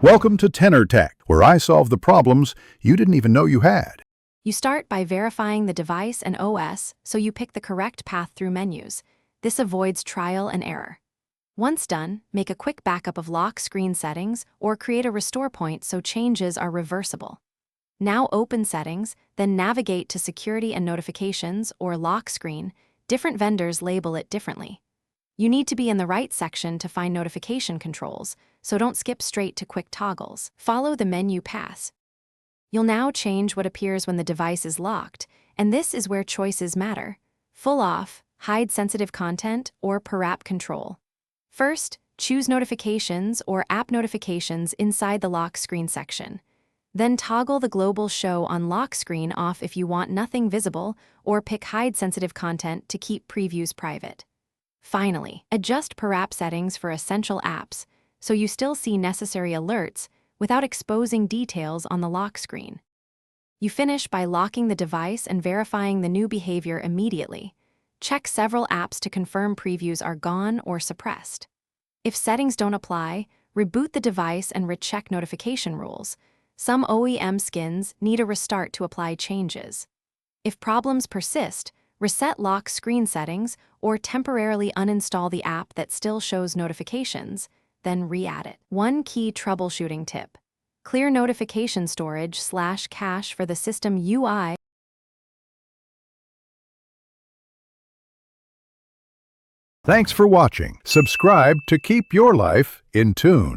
Welcome to Tenor Tech, where I solve the problems you didn't even know you had. You start by verifying the device and OS so you pick the correct path through menus. This avoids trial and error. Once done, make a quick backup of lock screen settings or create a restore point so changes are reversible. Now open Settings, then navigate to Security and Notifications or Lock Screen. Different vendors label it differently. You need to be in the right section to find notification controls, so don't skip straight to quick toggles. Follow the menu paths. You'll now change what appears when the device is locked, and this is where choices matter: full off, hide sensitive content, or per app control. First, choose Notifications or App Notifications inside the lock screen section. Then toggle the global show on lock screen off if you want nothing visible, or pick Hide Sensitive Content to keep previews private. Finally, adjust per app settings for essential apps so you still see necessary alerts without exposing details on the lock screen. You finish by locking the device and verifying the new behavior immediately. Check several apps to confirm previews are gone or suppressed. If settings don't apply, reboot the device and recheck notification rules. Some OEM skins need a restart to apply changes. If problems persist, reset lock screen settings or temporarily uninstall the app that still shows notifications, then re-add it. One key troubleshooting tip: clear notification storage/cache for the system UI. Thanks for watching. Subscribe to keep your life in tune.